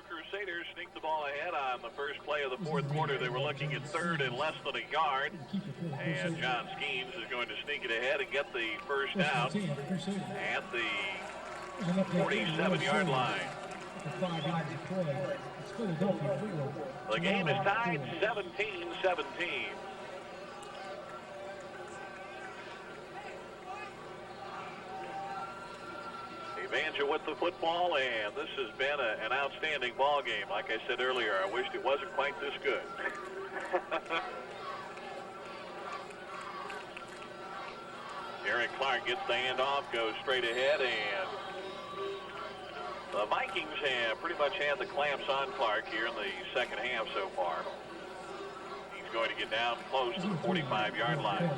Crusaders sneaked the ball ahead on the first play of the fourth quarter. They were looking at third and less than a yard. And John Skeens is going to sneak it ahead and get the first down at the 47-yard line. The game is tied 17-17. Evangel with the football, and this has been an outstanding ball game. Like I said earlier, I wished it wasn't quite this good. Derek Clark gets the handoff, goes straight ahead, and the Vikings have pretty much had the clamps on Clark here in the second half so far. He's going to get down close to the 45-yard line.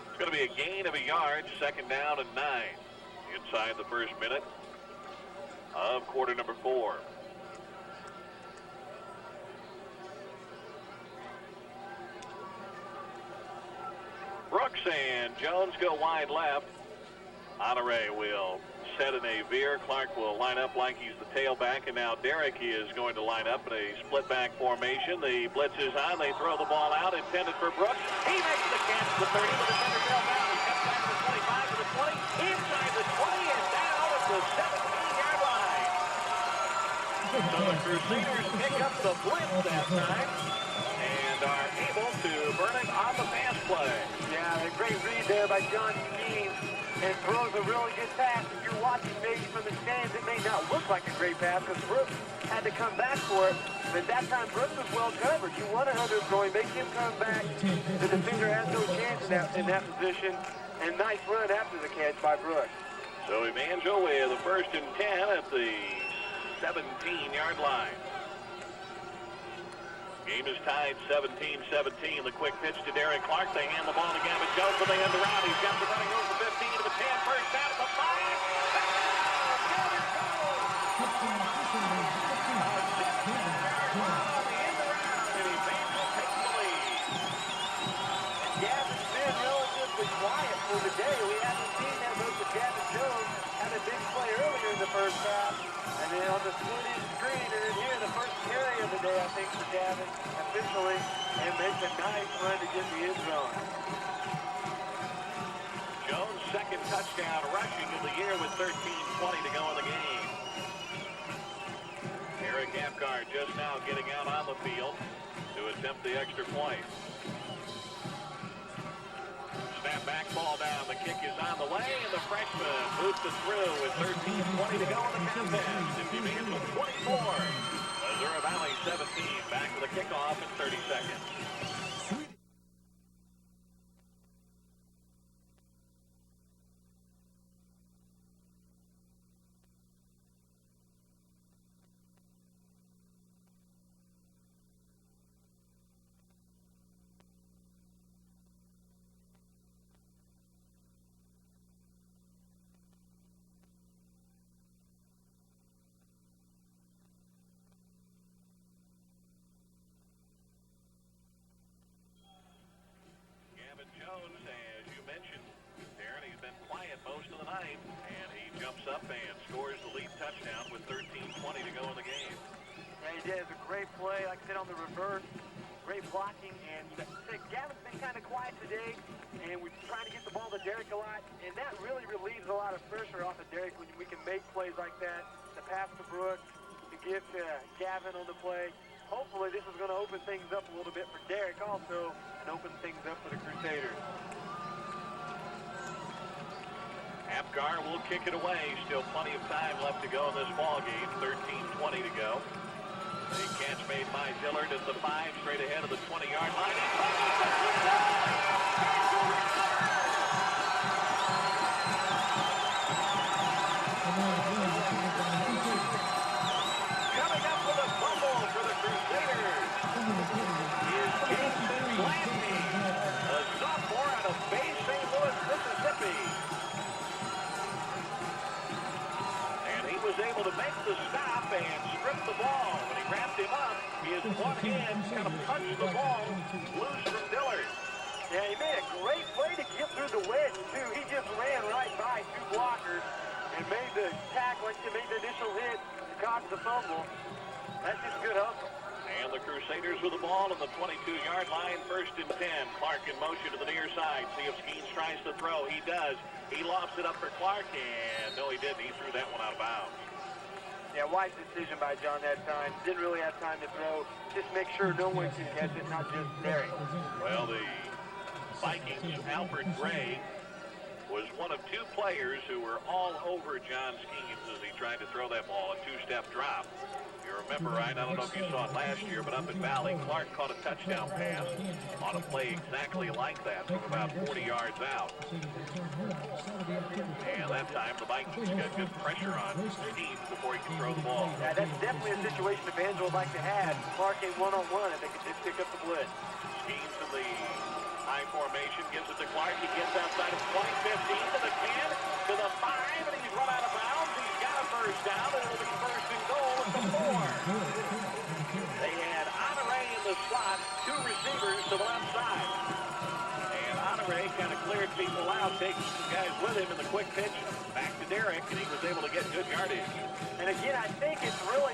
It's going to be a gain of a yard, second down and 9 inside the first minute of quarter number 4. Brooks and Jones go wide left. Honore will set in a veer. Clark will line up like he's the tailback, and now Derek is going to line up in a split back formation. The blitz is on. They throw the ball out, intended for Brooks. He makes the catch at the 30, but the defender fell down. He cuts back to the 25 to the 20, inside the 20, and down at the 17-yard line. So the Crusaders pick up the blitz that time and are able to burn it on the pass play. Yeah, a great read there by John Skeens. And throws a really good pass. If you're watching maybe from the stands, it may not look like a great pass because Brooks had to come back for it. But that time, Brooks was well covered. You want to underthrow him, make him come back. The defender has no chance in that position. And nice run after the catch by Brooks. So Evangel with the first and 10 at the 17-yard line. Game is tied 17-17. The quick pitch to Derek Clark. They hand the ball to Gavin Jones, but they end around. He's got the running over the 15 to the 10. First down at the 5. Gavin Jones! And Evangel takes the lead. Gavin's been relatively quiet for the day. We haven't seen that much of Gavin Jones. Had a big play earlier in the first half. And then on the split-in screen, and then here, the first carry of the day, I think, for Gavin, officially, and makes a nice run to get the end zone. Jones' second touchdown rushing of the year with 13:20 to go in the game. Eric Apgar just now getting out on the field to attempt the extra point. Snap back, ball down. The kick is on the way, and the freshman boots it through with 13:20 to go in the contest. Evangel 24, Missouri Valley 17. Back to the kickoff in 30 seconds. Jones, as you mentioned, Darren, he's been quiet most of the night, and he jumps up and scores the lead touchdown with 13:20 to go in the game. Yeah, he did. It was a great play, like I said, on the reverse. Great blocking, and Gavin's been kind of quiet today, and we're trying to get the ball to Derek a lot, and that really relieves a lot of pressure off of Derek when we can make plays like that, the pass to Brooks, to give to Gavin on the play. Hopefully this is going to open things up a little bit for Derek also, and open things up for the Crusaders. Apgar will kick it away. Still plenty of time left to go in this ball game. 13:20 to go. The catch made by Dillard at the 5, straight ahead of the 20-yard line. Coming up with a fumble for the Crusaders is Jason Blandy, a sophomore out of Bay St. Louis, Mississippi. And he was able to make the stop and strip the ball. When he wrapped him up, his one hand kind of punched the ball loose from Dillard. Yeah, he made a great play to get through the wedge, too. He just ran right by two blockers and made the tackle, made the initial hit, caused the fumble. That's just good hustle. And the Crusaders with the ball on the 22-yard line, 1st and 10. Clark in motion to the near side. See if Skeens tries to throw. He does. He lofts it up for Clark, and no, he didn't. He threw that one out of bounds. Yeah, wise decision by John that time. Didn't really have time to throw. Just make sure no one can catch it, not just Derek. Well, the Vikings, Alfred Gray, was one of two players who were all over John Skeens as he tried to throw that ball, a two-step drop. You remember, right? I don't know if you saw it last year, but up in Valley, Clark caught a touchdown pass on a play exactly like that from about 40 yards out. And that time, the Vikings got good pressure on Skeens before he could throw the ball. Yeah, that's definitely a situation Evangel would like to have. Clark ain't one-on-one if they could just pick up the blitz. Skeens in the high formation, gives it to Clark. He gets outside of 20, 15, to the 10, to the 5, and he's run out of bounds. He's got a first down, and it'll be 1st and goal at the 4. They had Honore in the slot, two receivers to the left side. And Honore kind of cleared people out, taking some guys with him in the quick pitch back to Derek, and he was able to get good yardage. And again, I think it's really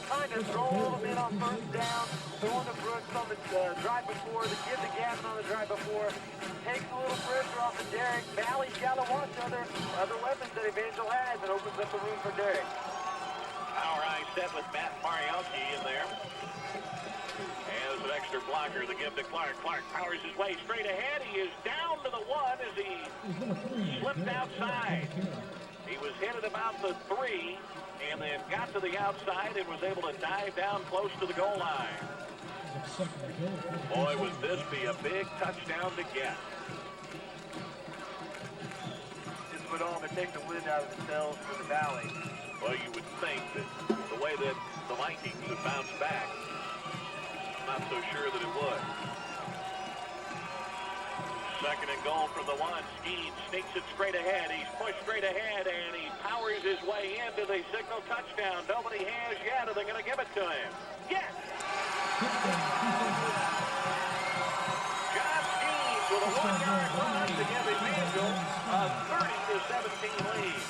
trying to throw a little bit on 1st down, throwing to Brooks on the drive before, to give to Gavin on the drive before. Takes a little pressure off of Derek. Valley's got to watch other weapons that Evangel has and opens up the room for Derek. Power eye set with Matt Marielke in there. As an extra blocker, the give to Clark. Clark powers his way straight ahead. He is down to the 1 as he slipped outside. He was hit at about the 3 and then got to the outside and was able to dive down close to the goal line. Boy, would this be a big touchdown to get. This would all but take the wind out of the sails for the Valley. Well, you would think that the way that the Vikings have bounced back, I'm not so sure that it would. 2nd and goal from the 1. Skeens sneaks it straight ahead. He's pushed straight ahead, and he powers his way into the signal touchdown. Nobody has yet. Are they going to give it to him? Yes! John Skeens with a 1-yard run to give Evangel a 30-17 lead.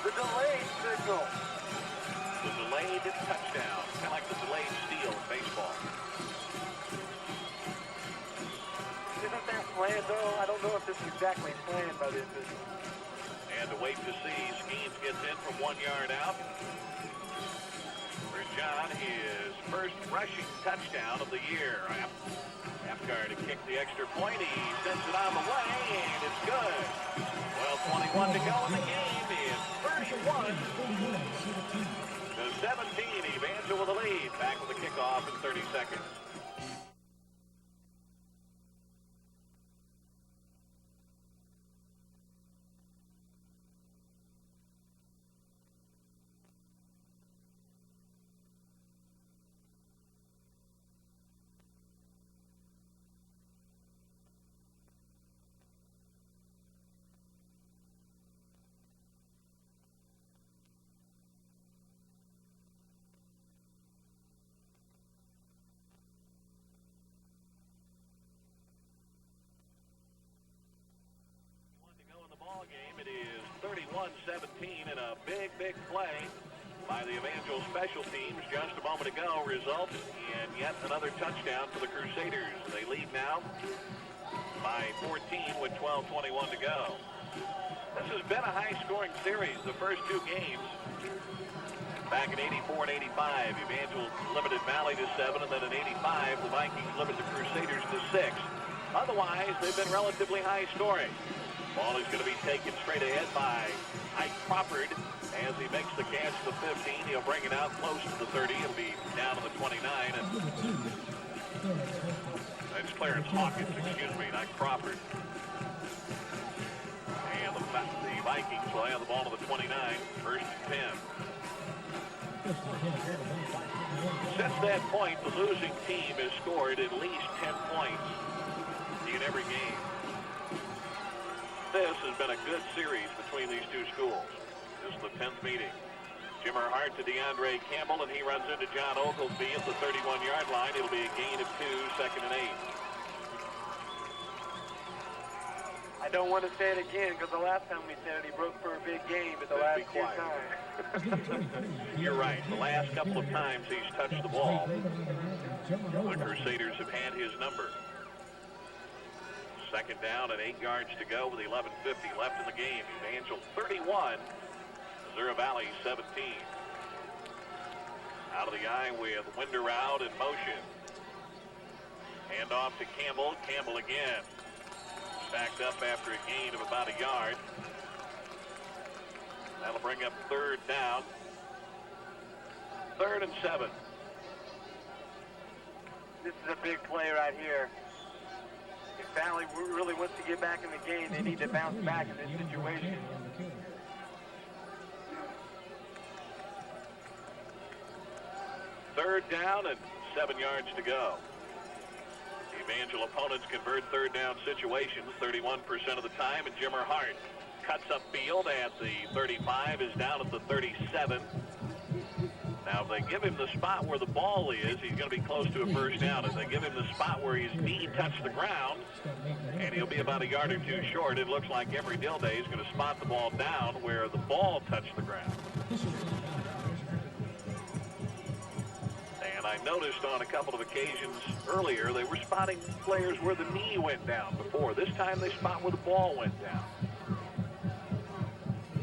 The delayed signal. The delayed touchdown. Kind of like the delayed steal in baseball. Isn't that planned, though? I don't know if this is exactly planned by the officials. And to wait to see, Skeens gets in from 1 yard out. For John, his first rushing touchdown of the year. Apgar to kick the extra point. He sends it on the way, and it's good. Well, 21 to go in the game. It's 31 to 17. Evangel with the lead. Back with the kickoff in 30 seconds. Game. It is 31-17 in a big play by the Evangel special teams just a moment ago. Result in yet another touchdown for the Crusaders. They lead now by 14 with 12:21 to go. This has been a high-scoring series. The first two games back in 84 and 85, Evangel limited Valley to 7, and then in 85, the Vikings limited the Crusaders to 6. Otherwise, they've been relatively high-scoring. Ball is going to be taken straight ahead by Ike Crawford as he makes the catch to the 15. He'll bring it out close to the 30. He'll be down to the 29. And that's Clarence Hawkins, excuse me, not Crawford. And the Vikings will have the ball to the 29, 1st and 10. Since that point, the losing team has scored at least 10 points in every game. This has been a good series between these two schools. This is the 10th meeting. Jimmer Hart to DeAndre Campbell, and he runs into John Oglesby at the 31-yard line. It'll be a gain of 2, 2nd and 8. I don't want to say it again because the last time we said it, he broke for a big game, but the last few times. You're right. The last couple of times he's touched the ball, the Crusaders have had his number. Second down and 8 yards to go with 11:50 left in the game. Evangel 31, Missouri Valley 17. Out of the eye with Winder out in motion. Hand off to Campbell. Campbell again. Backed up after a gain of about a yard. That'll bring up third down. 3rd and 7. This is a big play right here. If Valley really wants to get back in the game, they need to bounce back in this situation. Third down and 7 yards to go. Evangel opponents convert third down situations 31% of the time, and Jimmer Hart cuts upfield at the 35, is down at the 37. Now, if they give him the spot where the ball is, he's going to be close to a first down. If they give him the spot where his knee touched the ground, and he'll be about a yard or two short, it looks like Emory Dilday is going to spot the ball down where the ball touched the ground. And I noticed on a couple of occasions earlier, they were spotting players where the knee went down before. This time they spot where the ball went down.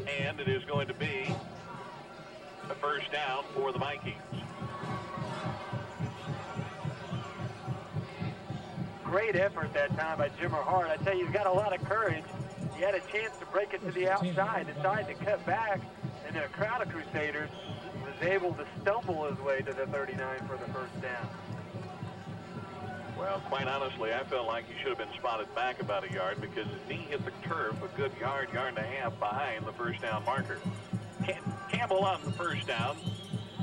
And it is going to be a first down for the Vikings. Great effort that time by Jimmer Hart. I tell you, he's got a lot of courage. He had a chance to break it to the outside, decided to cut back, and then a crowd of Crusaders was able to stumble his way to the 39 for the first down. Well, quite honestly, I felt like he should have been spotted back about a yard because his knee hit the turf a good yard and a half behind the first down marker. Campbell on the first down.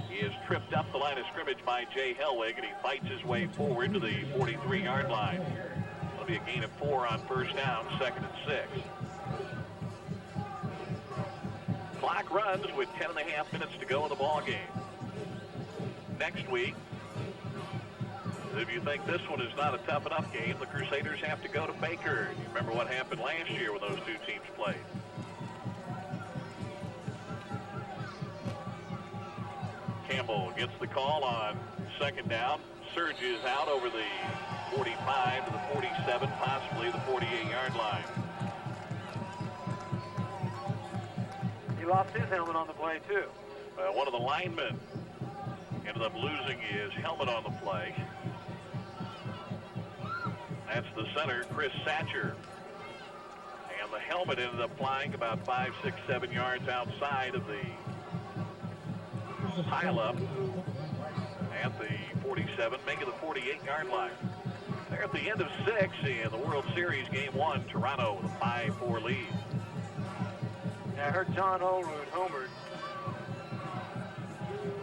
He is tripped up the line of scrimmage by Jay Hellwig, and he fights his way forward to the 43-yard line. It'll be a gain of 4 on first down, 2nd and 6. Clock runs with 10.5 minutes to go in the ball game. Next week, if you think this one is not a tough enough game, the Crusaders have to go to Baker. You remember what happened last year when those two teams played. Campbell gets the call on second down, surges out over the 45 to the 47, possibly the 48-yard line. He lost his helmet on the play, too. One of the linemen ended up losing his helmet on the play. That's the center, Chris Satcher. And the helmet ended up flying about 5, 6, 7 yards outside of the pile-up at the 47, making the 48-yard line. They're at the end of 6 in the World Series Game 1, Toronto with a 5-4 lead. Yeah, I heard John Olrud homered.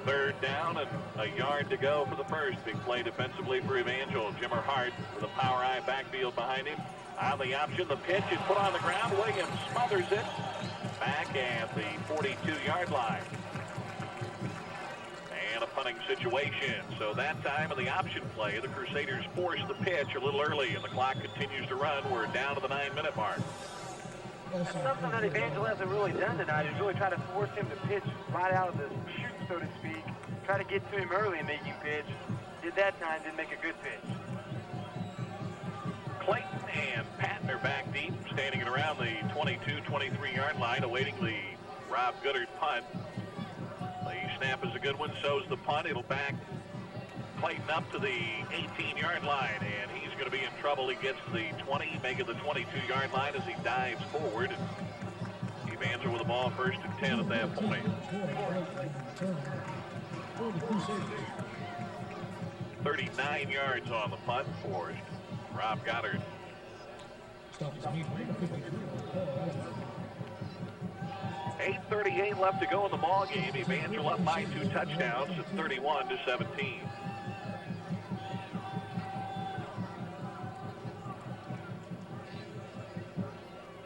Third down and a yard to go for the first. Big play defensively for Evangel. Jimmer Hart with a power eye backfield behind him. On the option, the pitch is put on the ground. Williams smothers it back at the 42-yard line. And a punting situation. So that time in the option play, the Crusaders force the pitch a little early, and the clock continues to run. We're down to the 9-minute mark. That's something that Evangel hasn't really done tonight, is really try to force him to pitch right out of the chute, so to speak. Try to get to him early and make you pitch. Did that time, didn't make a good pitch. Clayton and Patton are back deep, standing at around the 22, 23-yard line, awaiting the Rob Goodard punt. The snap is a good one, so's the punt. It'll back Clayton up to the 18-yard line, and he's going to be in trouble. He gets to the 20, making the 22-yard line as he dives forward. Evangel with the ball first and 10 at that point. 39 yards on the punt for Rob Goddard. 8:38 left to go in the ball game. Evangel up by 2 touchdowns at 31-17.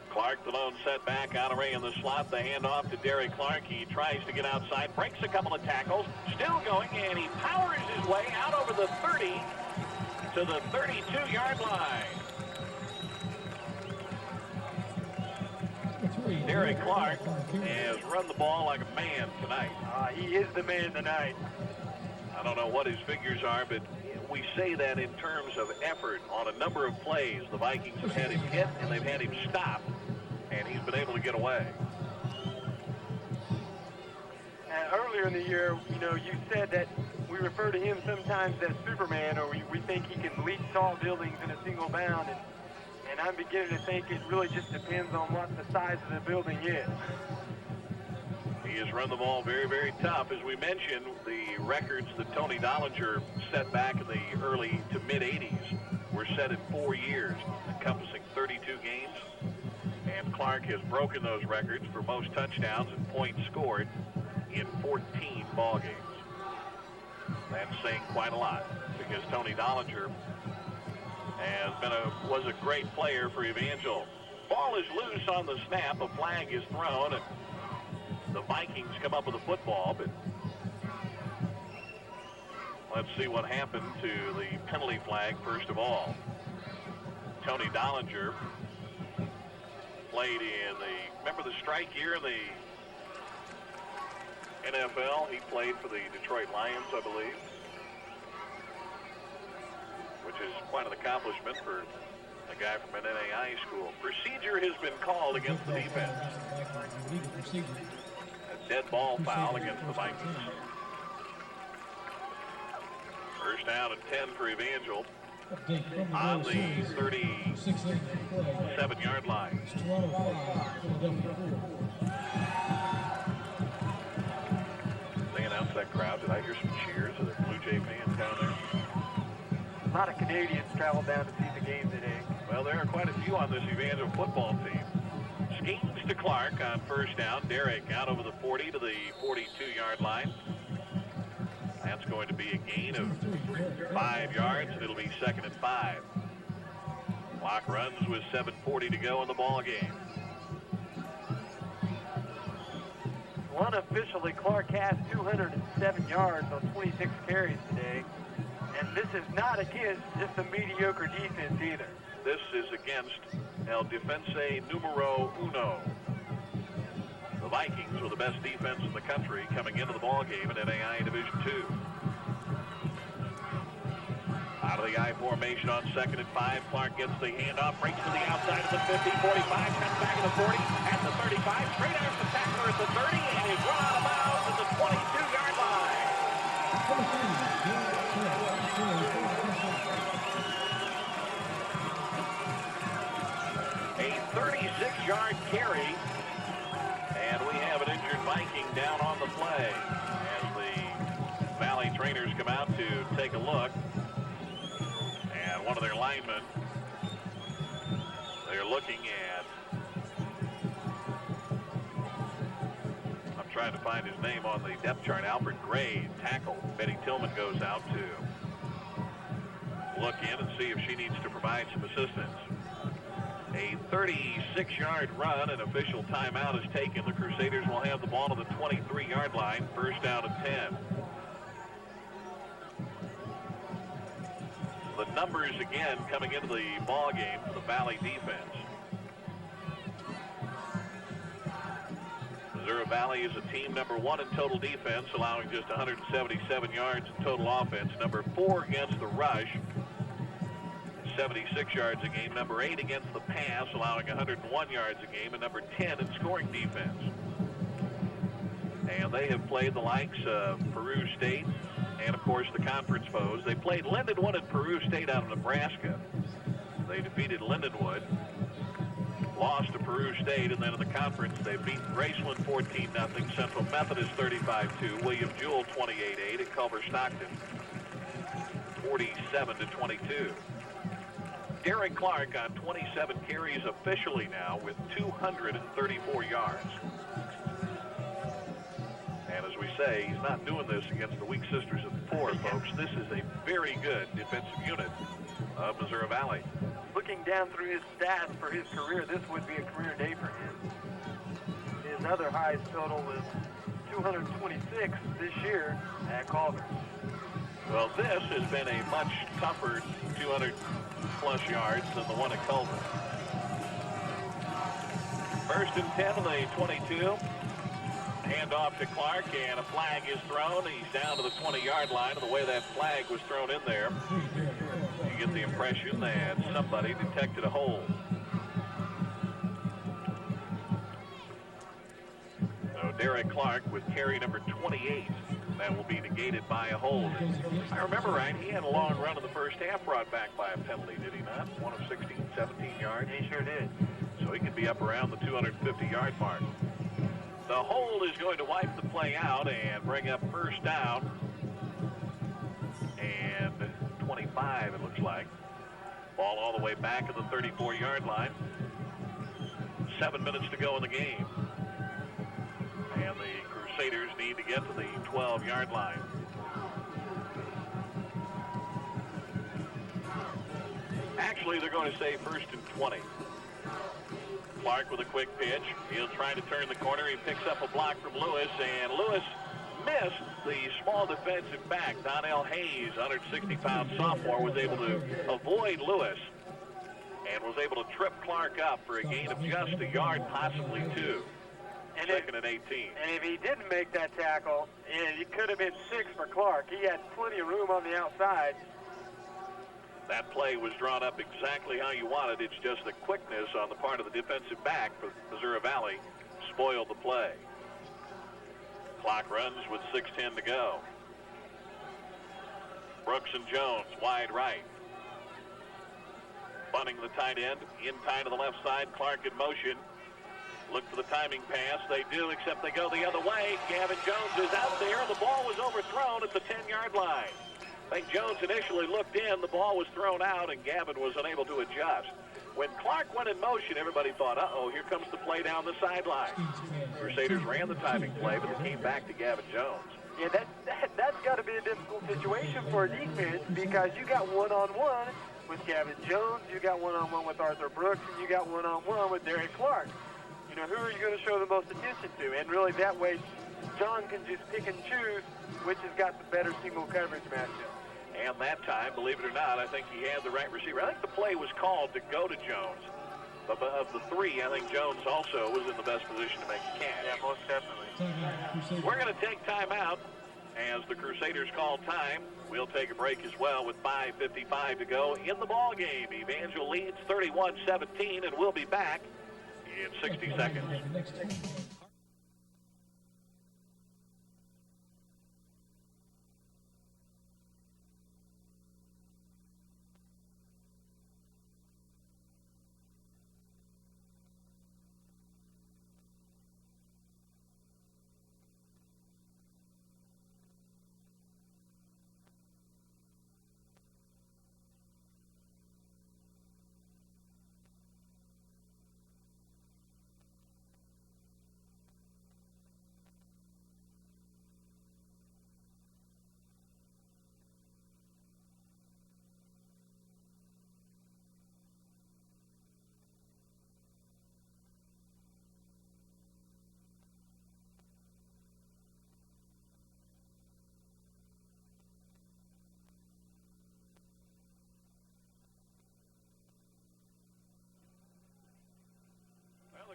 Clark, the lone setback, Honoré in the slot. The handoff to Derek Clark. He tries to get outside, breaks a couple of tackles, still going, and he powers his way out over the 30 to the 32-yard line. Derek Clark has run the ball like a man tonight. He is the man tonight. I don't know what his figures are, but we say that in terms of effort on a number of plays. The Vikings have had him hit and they've had him stop, and he's been able to get away. Earlier in the year, you said that we refer to him sometimes as Superman, or we think he can leap tall buildings in a single bound, and I'm beginning to think it really just depends on what the size of the building is. He has run the ball very, very tough. As we mentioned, the records that Tony Dollinger set back in the early to mid-'80s were set in 4 years, encompassing 32 games. And Clark has broken those records for most touchdowns and points scored in 14 ball games. That's saying quite a lot, because Tony Dollinger was a great player for Evangel. Ball is loose on the snap. A flag is thrown, and the Vikings come up with a football, but let's see what happened to the penalty flag first of all. Tony Dollinger played in remember the strike year in the NFL? He played for the Detroit Lions, I believe, which is quite an accomplishment for a guy from an NAI school. Procedure has been called against the defense. A dead ball foul against the Vikings. First down and 10 for Evangel on the 37-yard line. They announced that crowd. Did I hear some cheers? Are there Blue Jay fans down there? A lot of Canadians traveled down to see the game today. Well, there are quite a few on this Evangel football team. Schemes to Clark on first down. Derek out over the 40 to the 42-yard line. That's going to be a gain of 5 yards, and it'll be 2nd and 5. Clock runs with 7:40 to go in the ball game. Unofficially, Clark has 207 yards on 26 carries today, and this is not against just a mediocre defense either. This is against El Defense Numero Uno. The Vikings were the best defense in the country coming into the ball game in NAI Division II. Out of the I formation on 2nd and 5. Clark gets the handoff, breaks to the outside of the 50, 45, cuts back at the 40, at the 35, straight out the tackler at the 30, and is run out of bounds at the 22-yard line. A 36-yard carry, and we have an injured Viking down on the play as the Valley trainers come out to take a look. And one of their linemen, they're looking at, I'm trying to find his name on the depth chart, Albert Gray, tackle. Betty Tillman goes out to look in and see if she needs to provide some assistance. A 36-yard run, an official timeout is taken. The Crusaders will have the ball to the 23-yard line, first down and 10. The numbers again coming into the ball game for the Valley defense. Missouri Valley is a team number 1 in total defense, allowing just 177 yards in total offense. Number 4 against the rush, 76 yards a game. Number 8 against the pass, allowing 101 yards a game. And number 10 in scoring defense. And they have played the likes of Peru State and, of course, the conference foes. They played Lindenwood and Peru State out of Nebraska. They defeated Lindenwood, lost to Peru State, and then in the conference they beat Graceland 14-0, Central Methodist 35-2, William Jewell 28-8, and Culver Stockton 47-22. Derek Clark on 27 carries officially now with 234 yards. And as we say, he's not doing this against the weak sisters of 4, folks. This is a very good defensive unit of Missouri Valley. Looking down through his stats for his career, this would be a career day for him. His other highest total was 226 this year at Culver. Well, this has been a much tougher 200-plus yards than the one at Culver. First and 10 on the 22. Hand off to Clark, and a flag is thrown. He's down to the 20-yard line. And the way that flag was thrown in there, you get the impression that somebody detected a hold. So Derek Clark with carry number 28. That will be negated by a hold. If I remember right, he had a long run in the first half brought back by a penalty, did he not? One of 16, 17 yards. He sure did. So he could be up around the 250-yard mark. The hold is going to wipe the play out and bring up first down. And 25, it looks like. Ball all the way back at the 34-yard line. 7 minutes to go in the game. And the Crusaders need to get to the 12-yard line. Actually, they're going to say first and 20. Clark with a quick pitch. He'll try to turn the corner. He picks up a block from Lewis, and Lewis missed the small defensive back. Donnell Hayes, 160-pound sophomore, was able to avoid Lewis and was able to trip Clark up for a gain of just a yard, possibly two. And Second and 18. And if he didn't make that tackle, it could have been 6 for Clark. He had plenty of room on the outside. That play was drawn up exactly how you wanted. It's just the quickness on the part of the defensive back for Missouri Valley spoiled the play. Clock runs with 6:10 to go. Brooks and Jones, wide right. Bunting the tight end, in tight to the left side. Clark in motion. Look for the timing pass. They do, except they go the other way. Gavin Jones is out there. The ball was overthrown at the 10-yard line. I think Jones initially looked in. The ball was thrown out, and Gavin was unable to adjust. When Clark went in motion, everybody thought, uh-oh, here comes the play down the sideline. Crusaders ran the timing play, but it came back to Gavin Jones. Yeah, that's got to be a difficult situation for a defense because you got one-on-one with Gavin Jones, you got one-on-one with Arthur Brooks, and you got one-on-one with Derek Clark. You know, who are you going to show the most attention to? And really that way, John can just pick and choose which has got the better single coverage matchup. And that time, believe it or not, I think he had the right receiver. I think the play was called to go to Jones. But of the three, I think Jones also was in the best position to make a catch. Yeah, most definitely. We're going to take time out as the Crusaders call time. We'll take a break as well with 5:55 to go in the ball game. Evangel leads 31-17, and we'll be back in 60 seconds.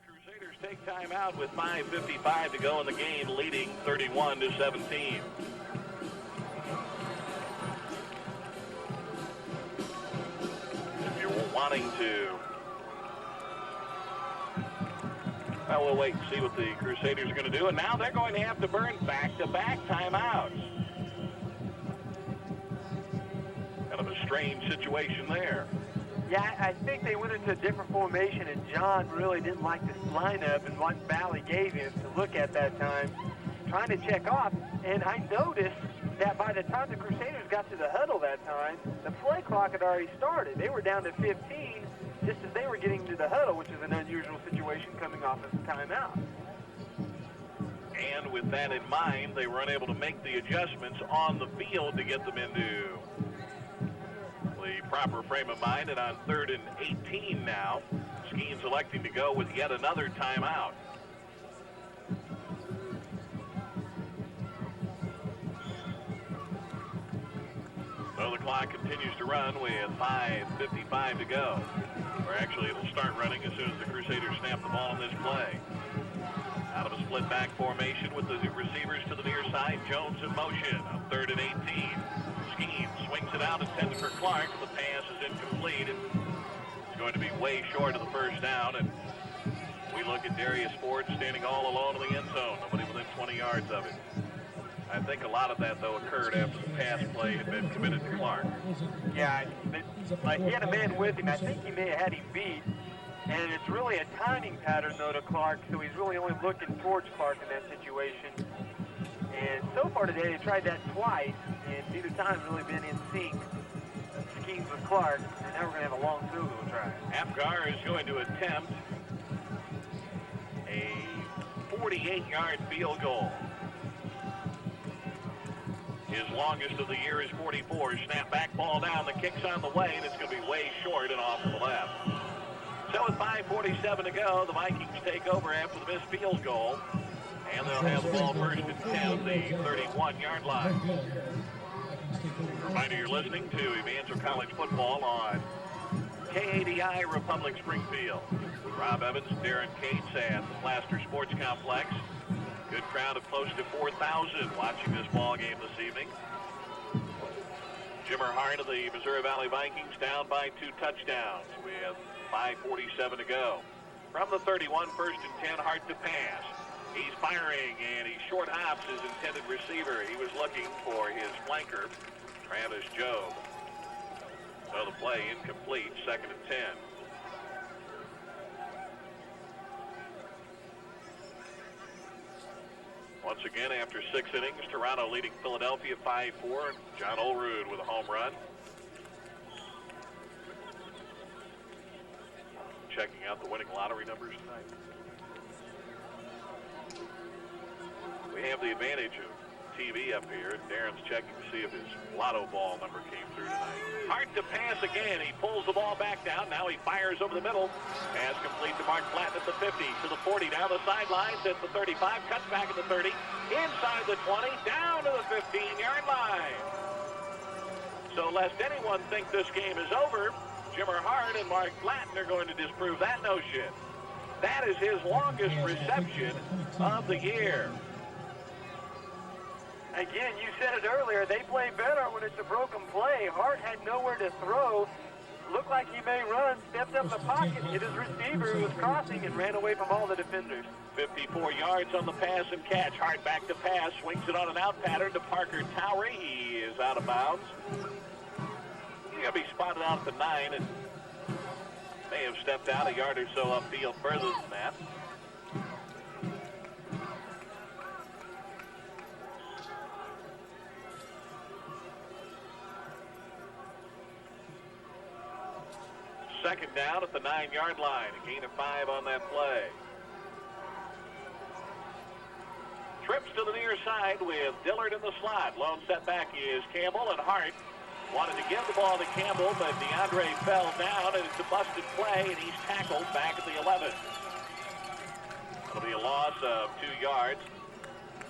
Crusaders take time out with 5:55 to go in the game, leading 31-17. If you're wanting to, well, we'll wait and see what the Crusaders are going to do. And now they're going to have to burn back-to-back timeouts. Kind of a strange situation there. Yeah, I think they went into a different formation, and John really didn't like this lineup and what Valley gave him to look at that time, trying to check off. And I noticed that by the time the Crusaders got to the huddle that time, the play clock had already started. They were down to 15 just as they were getting to the huddle, which is an unusual situation coming off of the timeout. And with that in mind, they were unable to make the adjustments on the field to get them into the proper frame of mind. And on 3rd and 18 now, Skeens electing to go with yet another timeout. So the clock continues to run with 5:55 to go. Or actually, it'll start running as soon as the Crusaders snap the ball in this play. Out of a split back formation with the receivers to the near side. Jones in motion on 3rd and 18. Skeen swings it out, intended for Clark. The pass is incomplete. It's going to be way short of the first down. And we look at Darius Ford standing all alone in the end zone. Nobody within 20 yards of it. I think a lot of that, though, occurred after the pass play had been committed to Clark. Yeah, he had a man with him. I think he may have had him beat. And it's really a timing pattern, though, to Clark, so he's really only looking towards Clark in that situation. And so far today, they tried that twice, and neither time's really been in sync. Skeens with Clark, and now we're going to have a long field goal try. Apgar is going to attempt a 48-yard field goal. His longest of the year is 44. Snap back, ball down. The kick's on the way, and it's going to be way short and off to the left. So with 5:47 to go, the Vikings take over after the missed field goal. And they'll have the ball first and 10, the 31-yard line. Reminder, you're listening to Evangel College Football on KADI Republic Springfield. Rob Evans and Darren Cates at the Plaster Sports Complex. Good crowd of close to 4,000 watching this ball game this evening. Jimmer Hart of the Missouri Valley Vikings down by 2 touchdowns. We have 5:47 to go. From the 31, 1st and 10, Hart to pass. He's firing, and he short hops his intended receiver. He was looking for his flanker, Travis Jobe. So the play incomplete, 2nd and 10. Once again, after 6 innings, Toronto leading Philadelphia 5-4. John Olerud with a home run. Checking out the winning lottery numbers tonight. We have the advantage of TV up here. Darren's checking to see if his lotto ball number came through tonight. Hard to pass again. He pulls the ball back down. Now he fires over the middle. Pass complete to Mark Flatten at the 50, to the 40, down the sidelines at the 35, cuts back at the 30, inside the 20, down to the 15-yard line. So lest anyone think this game is over, Jimmer Hart and Mark Flatten are going to disprove that notion. That is his longest reception of the year. Again, you said it earlier, they play better when it's a broken play. Hart had nowhere to throw. Looked like he may run, stepped up in the pocket, hit his receiver who was crossing and ran away from all the defenders. 54 yards on the pass and catch. Hart back to pass, swings it on an out pattern to Parker Towery. He is out of bounds. He's going to be spotted out at the 9 and may have stepped out a yard or so upfield further than that. Second down at the 9-yard line. A gain of 5 on that play. Trips to the near side with Dillard in the slot. Lone setback is Campbell, and Hart wanted to give the ball to Campbell, but DeAndre fell down, and it's a busted play, and he's tackled back at the 11. It'll be a loss of 2 yards.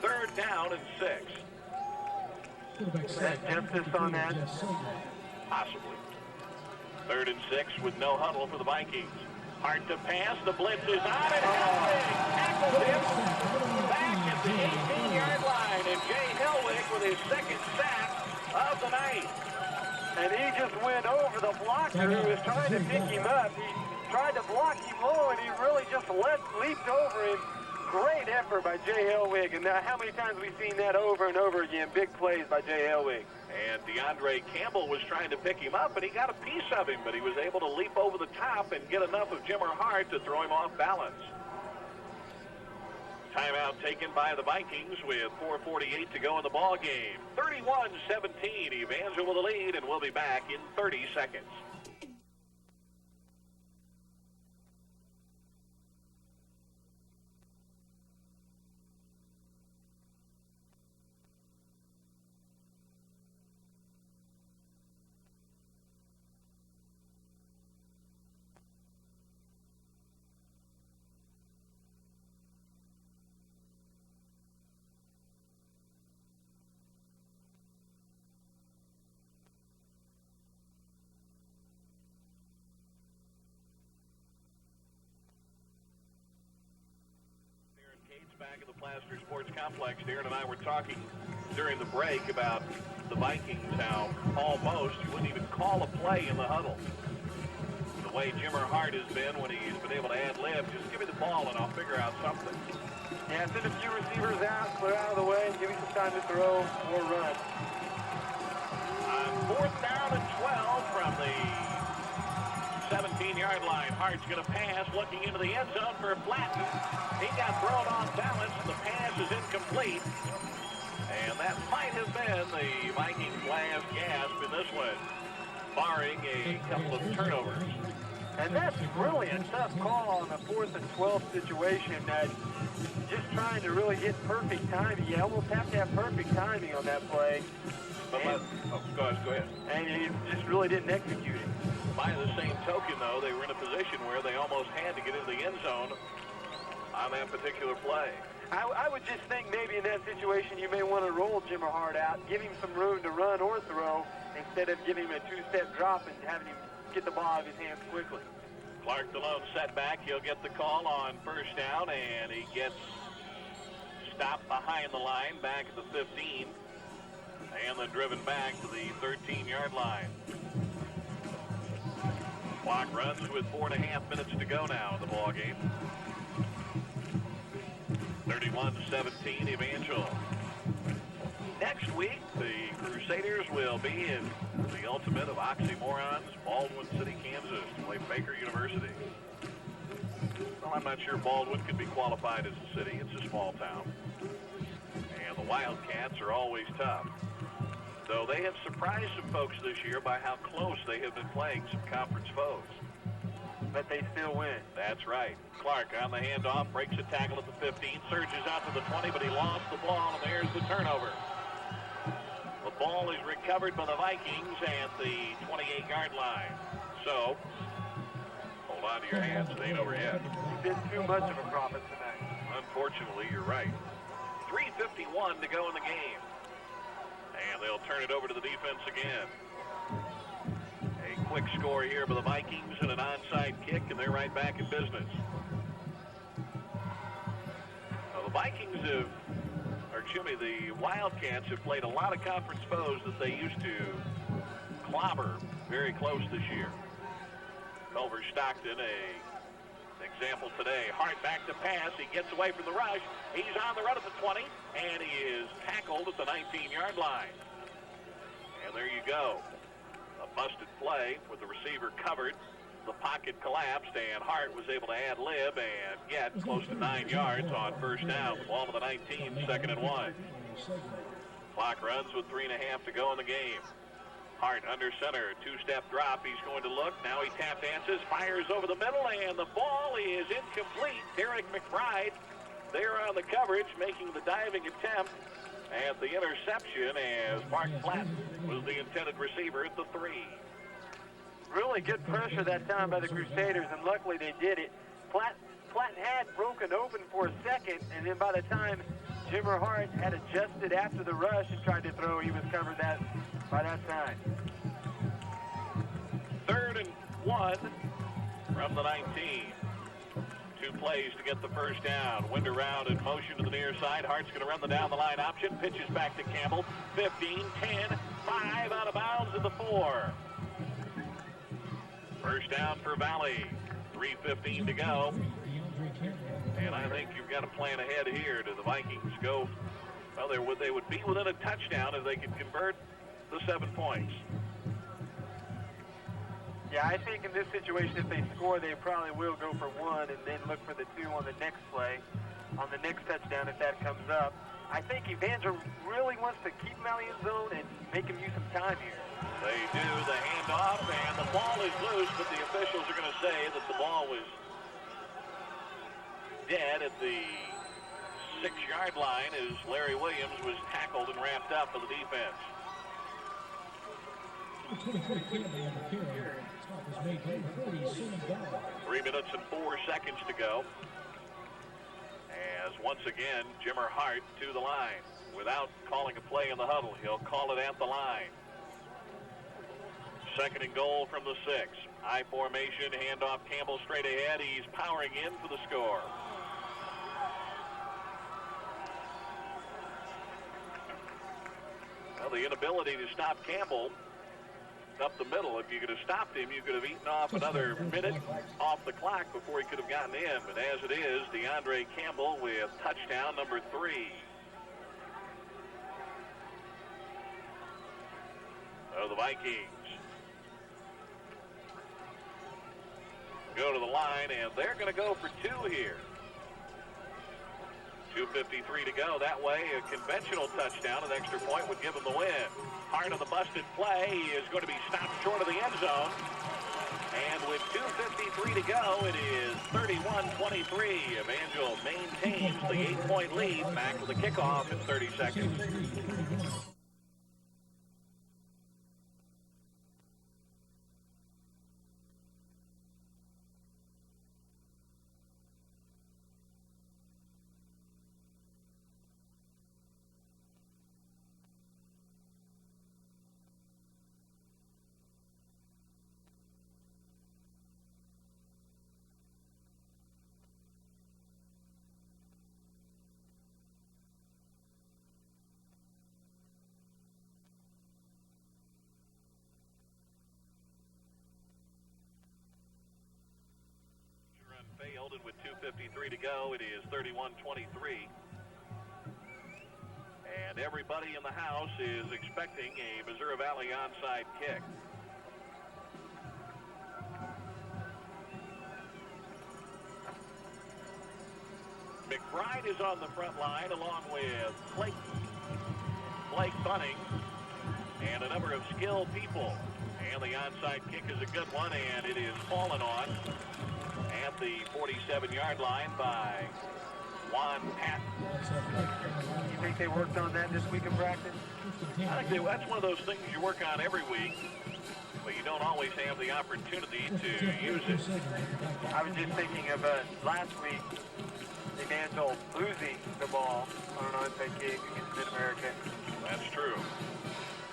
3rd down and 6. That emphasis on that? Possibly. 3rd and 6 with no huddle for the Vikings. Hard to pass. The blitz is on, and Hellwig tackles him back at the 18-yard line. And Jay Hellwig with his 2nd sack of the night. And he just went over the blocker who was trying to pick him up. He tried to block him low, and he really just leaped over him. Great effort by Jay Hellwig. And now how many times we've seen that over and over again? Big plays by Jay Hellwig. And DeAndre Campbell was trying to pick him up, and he got a piece of him, but he was able to leap over the top and get enough of Jimmer Hart to throw him off balance. Timeout taken by the Vikings with 4:48 to go in the ball game. 31-17, Evangel with the lead, and we'll be back in 30 seconds. Baxter Sports Complex. Darren and I were talking during the break about the Vikings, how almost you wouldn't even call a play in the huddle. The way Jimmer Hart has been when he's been able to ad-lib, just give me the ball and I'll figure out something. Yeah, send a few receivers out, clear out of the way, and give me some time to throw or run. On 4th down and 12 from the 17-yard line. Hart's going to pass, looking into the end zone for Flatton. He got thrown off balance. The pass is incomplete. And that might have been the Vikings' last gasp in this one, barring a couple of turnovers. And that's really a tough call on the 4th and 12 situation. Just trying to really get perfect timing. You almost have to have perfect timing on that play. But go ahead. And he just really didn't execute it. By the same token, though, they were in a position where they almost had to get into the end zone on that particular play. I would just think maybe in that situation you may want to roll Jimmer Hart out, give him some room to run or throw, instead of giving him a two-step drop and having him get the ball out of his hands quickly. Clark, the lone setback. He'll get the call on first down, and he gets stopped behind the line back at the 15, and then driven back to the 13-yard line. Clock runs with 4.5 minutes to go now in the ball game. 31-17, Evangel. Next week, the Crusaders will be in the ultimate of oxymorons, Baldwin City, Kansas, to play Baker University. Well, I'm not sure Baldwin could be qualified as a city. It's a small town. And the Wildcats are always tough. Though they have surprised some folks this year by how close they have been playing some conference foes. But they still win. That's right. Clark on the handoff, breaks a tackle at the 15, surges out to the 20, but he lost the ball, and there's the turnover. The ball is recovered by the Vikings at the 28-yard line. So, hold on to your hands. It ain't over yet. You've been too much of a prophet tonight. Unfortunately, you're right. 3:51 to go in the game. And they'll turn it over to the defense again. A quick score here by the Vikings and an onside kick, and they're right back in business. Now, the Vikings the Wildcats have played a lot of conference foes that they used to clobber very close this year. Culver Stockton, an example today. Hart back to pass. He gets away from the rush. He's on the run at the 20, and he is tackled at the 19-yard line. And there you go. A busted play with the receiver covered. The pocket collapsed, and Hart was able to ad-lib and get close to 9 yards on first down. The ball to the 19, 2nd and 1. Clock runs with 3.5 to go in the game. Hart under center, two-step drop. He's going to look. Now he tap dances, fires over the middle, and the ball is incomplete. Derek McBride there on the coverage, making the diving attempt at the interception, as Mark Platt was the intended receiver at the 3. Really good pressure that time by the Crusaders, and luckily they did it. Platt had broken open for a second, and then by the time Jimmer Hart had adjusted after the rush and tried to throw, he was covered by that time. 3rd and 1 from the 19. 2 plays to get the first down. Wind around in motion to the near side. Hart's going to run the down-the-line option. Pitches back to Campbell. 15, 10, 5 out of bounds at the 4. First down for Valley. 3:15 to go. And I think you've got a plan ahead here. Do the Vikings go? Well, they would be within a touchdown if they could convert the 7 points. Yeah, I think in this situation, if they score, they probably will go for 1 and then look for the 2 on the next play, on the next touchdown if that comes up. I think Evangel really wants to keep him out of the end zone and make him use some time here. They do the handoff, and the ball is loose, but the officials are going to say that the ball was dead at the 6-yard line as Larry Williams was tackled and wrapped up by the defense. 3 minutes and 4 seconds to go. As once again, Jimmer Hart to the line. Without calling a play in the huddle, he'll call it at the line. 2nd and goal from the 6. I formation, handoff, Campbell straight ahead. He's powering in for the score. Well, the inability to stop Campbell up the middle. If you could have stopped him, you could have eaten off another minute off the clock before he could have gotten in. But as it is, DeAndre Campbell with touchdown number 3. So the Vikings go to the line, and they're going to go for 2 here. 2:53 to go. That way, a conventional touchdown, an extra point would give them the win. Heart of the busted play. He is going to be stopped short of the end zone. And with 2:53 to go, it is 31-23. Evangel maintains the 8-point lead. Back to the kickoff in 30 seconds. Failed, and with 2:53 to go, it is 31-23. And everybody in the house is expecting a Missouri Valley onside kick. McBride is on the front line along with Blake Bunning and a number of skilled people. And the onside kick is a good one, and it is fallen on at the 47-yard line by Juan Patton. You think they worked on that this week in practice? I think that's one of those things you work on every week, but you don't always have the opportunity to use it. I was just thinking of last week, Evangel losing the ball on an onside kick against Mid-America. That's true.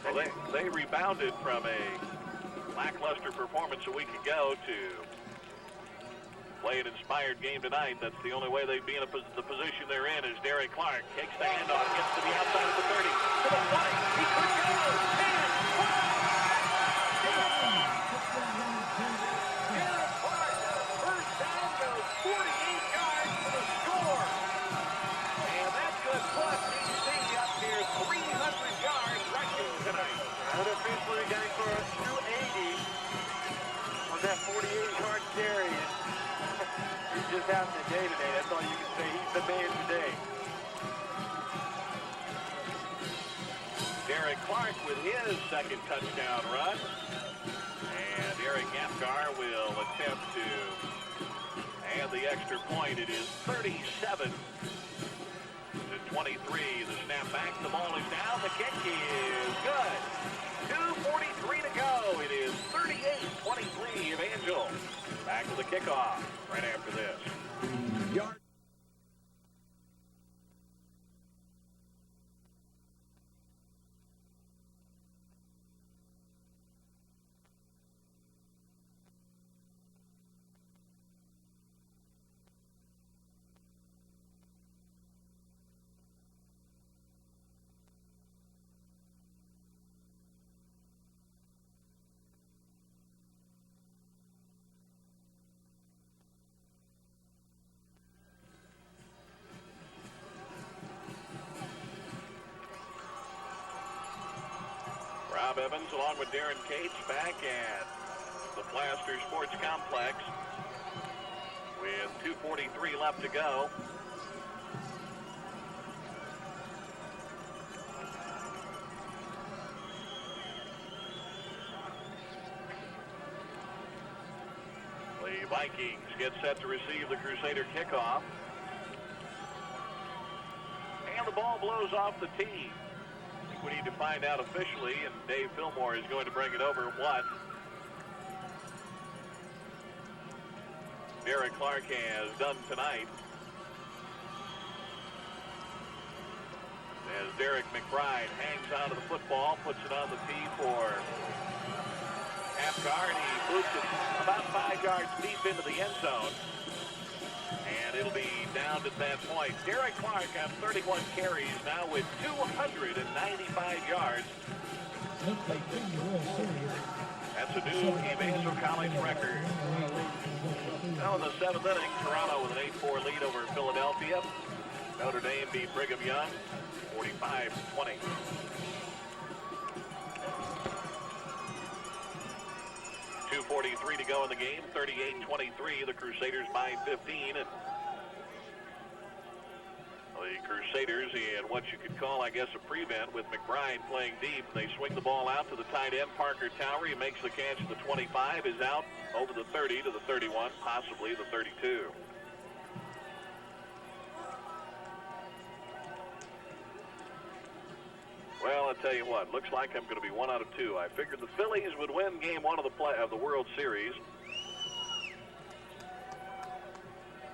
Well, they rebounded from a lackluster performance a week ago to play an inspired game tonight. That's the only way they'd be in the position they're in. As Derek Clark kicks the handoff, gets to the outside of the 30, to the 20. He could go. Derek Clark, first down, goes 48 yards for the score. And that's good plus DC up near 300 yards rushing tonight. Unofficially going for a 280 on that 48-yard carry. He's just having a day today. That's all you can say. He's the man today. Derek Clark with his second touchdown run. And Eric Apgar will attempt to add the extra point. It is 37-23. The snap back. The ball is down. The kick is good. 2:43 to go. It is 38-23 Evangel. Back to the kickoff right after this. Rob Evans along with Darren Cates back at the Plaster Sports Complex with 2:43 left to go. The Vikings get set to receive the Crusader kickoff. And the ball blows off the tee. We need to find out officially, and Dave Fillmore is going to bring it over what Derek Clark has done tonight. As Derek McBride hangs onto the football, puts it on the tee for Apgar, and he boots it about 5 yards deep into the end zone. And it'll be down around at that point. Derek Clark on 31 carries now with 295 yards. That's a new Evangel College record. Now in the 7th inning, Toronto with an 8-4 lead over Philadelphia. Notre Dame beat Brigham Young 45-20. .243 to go in the game, 38-23. The Crusaders by 15. And the Crusaders in what you could call, I guess, a prevent with McBride playing deep. They swing the ball out to the tight end, Parker Tower. He makes the catch at the 25, is out over the 30 to the 31, possibly the 32. Well, I'll tell you what, looks like I'm going to be 1 out of 2. I figured the Phillies would win game 1 of the World Series.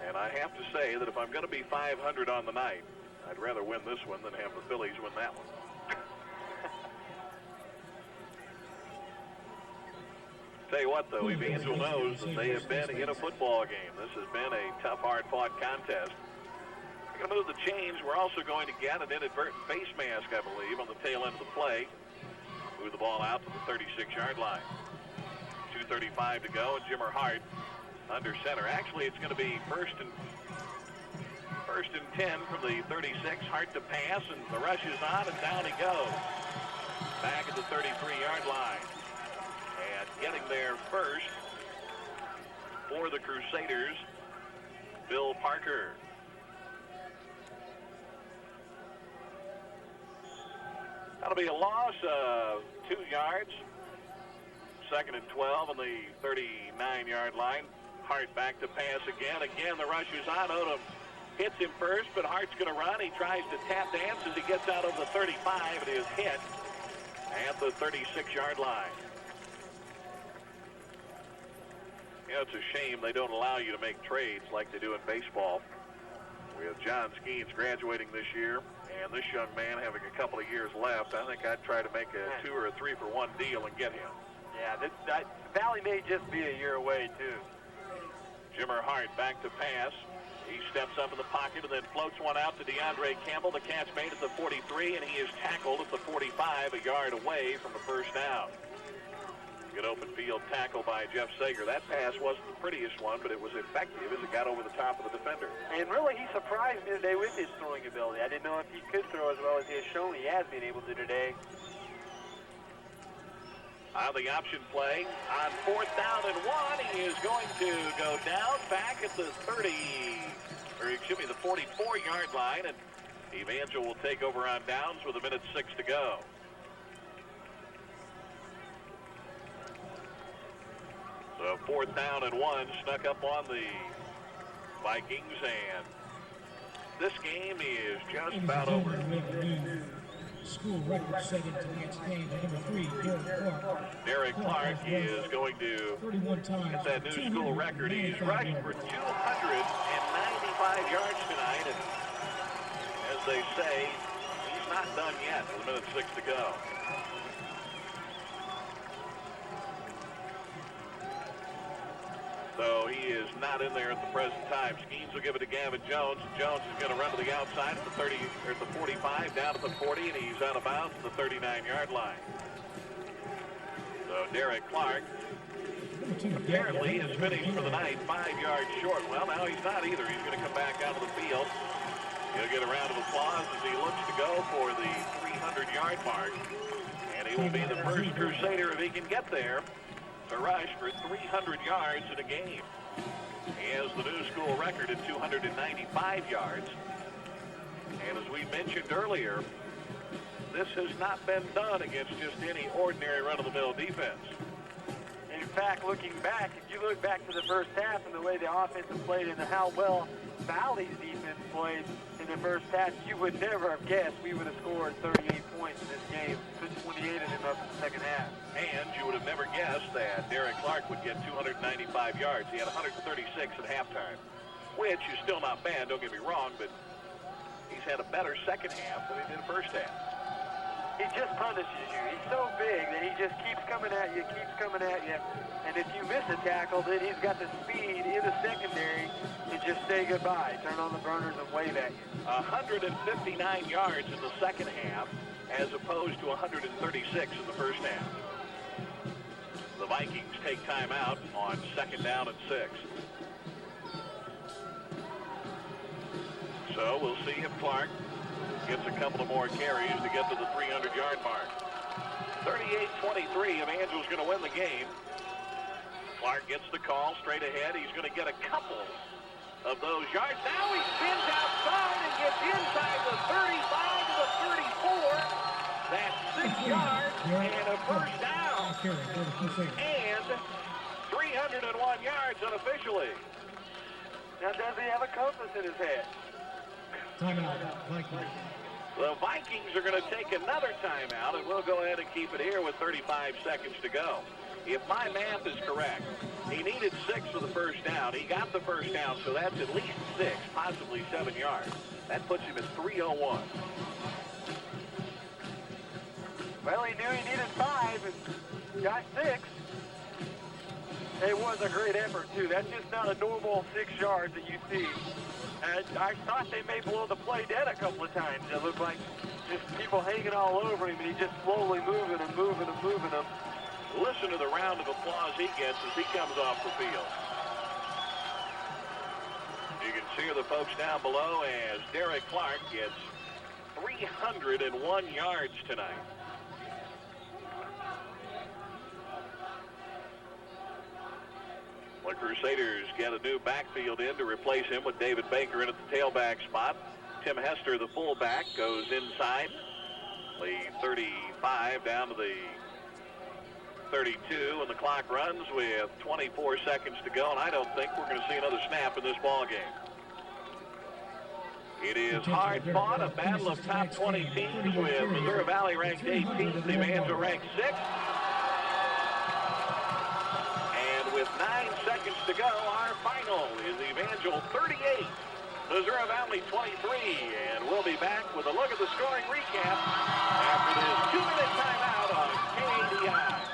And I have to say that if I'm going to be 500 on the night, I'd rather win this one than have the Phillies win that one. Tell you what, though, Evangel knows that they have been in a football game. This has been a tough, hard-fought contest. We're going to move the chains. We're also going to get an inadvertent face mask, I believe, on the tail end of the play. Move the ball out to the 36-yard line. 2:35 to go, and Jimmer Hart under center. Actually, it's going to be first and 10 from the 36. Hart to pass, and the rush is on, and down he goes. Back at the 33-yard line. And getting there first for the Crusaders, Bill Parker. That'll be a loss of 2 yards. 2nd and 12 on the 39-yard line. Hart back to pass again. Again, the rush is on. Odom hits him first, but Hart's going to run. He tries to tap dance as he gets out of the 35. It is hit at the 36-yard line. Yeah, it's a shame they don't allow you to make trades like they do in baseball. We have John Skeens graduating this year, and this young man having a couple of years left. I think I'd try to make a 2 or a 3-for-1 deal and get him. Yeah, Valley may just be a year away, too. Jimmer Hart back to pass. He steps up in the pocket and then floats one out to DeAndre Campbell. The catch made at the 43, and he is tackled at the 45, a yard away from the first down. Good open field tackle by Jeff Sager. That pass wasn't the prettiest one, but it was effective as it got over the top of the defender. And really, he surprised me today with his throwing ability. I didn't know if he could throw as well as he has shown he has been able to today. On the option play, on 4th down and 1, he is going to go down back at the 44-yard line, and Evangel will take over on downs with 1:06 to go. So 4th down and 1 snuck up on the Vikings, and this game is just about over. School record set in tonight's game by number 3, Derek Clark. Derek Clark is going to 31 times get that new school record. He's rushed for 295 yards tonight, and as they say, he's not done yet with 1:06 to go. So he is not in there at the present time. Skeens will give it to Gavin Jones. Jones is going to run to the outside at the 30 or at the 45, down to the 40, and he's out of bounds at the 39-yard line. So Derek Clark apparently is finished for the night 5 yards short. Well, now he's not either. He's going to come back out of the field. He'll get a round of applause as he looks to go for the 300-yard mark. And he will be the first Crusader, if he can get there, to rush for 300 yards in a game. He has the new school record at 295 yards. And as we mentioned earlier, this has not been done against just any ordinary run-of-the-mill defense. In fact, looking back, if you look back to the first half and the way the offense played and how well Valley's defense played in the first half, you would never have guessed we would have scored 38 points in this game. Put 28 in him up in the second half. And you would have never guessed that Derek Clark would get 295 yards. He had 136 at halftime, which is still not bad, don't get me wrong, but he's had a better second half than he did first half. He just punishes you. He's so big that he just keeps coming at you. And if you miss a tackle, then he's got the speed in the secondary to just say goodbye, turn on the burners and wave at you. 159 yards in the second half as opposed to 136 in the first half. The Vikings take timeout on 2nd down and 6. So we'll see if Clark gets a couple of more carries to get to the 300-yard mark. 38-23, Evangel's going to win the game. Clark gets the call straight ahead. He's going to get a couple of those yards. Now he spins outside and gets inside the 35 to the 34. That's 6 yards and a first down. And 301 yards unofficially. Now, does he have a compass in his head? Timeout, Vikings. The Vikings are going to take another timeout, and we'll go ahead and keep it here with 35 seconds to go. If my math is correct, he needed 6 for the first down. He got the first down, so that's at least 6, possibly 7 yards. That puts him at 301. Well, he knew he needed 5 and got 6. It was a great effort, too. That's just not a normal 6 yards that you see. And I thought they may blow the play dead a couple of times. It looked like just people hanging all over him, and he just slowly moving and moving and moving them. Listen to the round of applause he gets as he comes off the field. You can see the folks down below as Derek Clark gets 301 yards tonight. The Crusaders get a new backfield in to replace him with David Baker in at the tailback spot. Tim Hester, the fullback, goes inside the 35 down to the 32, and the clock runs with 24 seconds to go, and I don't think we're going to see another snap in this ball game. It is hard fought, a battle of top 20 teams with Missouri Valley ranked 18th, Evangel ranked 6th. And with 9 seconds to go, our final is Evangel 38, Missouri Valley 23, and we'll be back with a look at the scoring recap after this 2-minute timeout on KDI.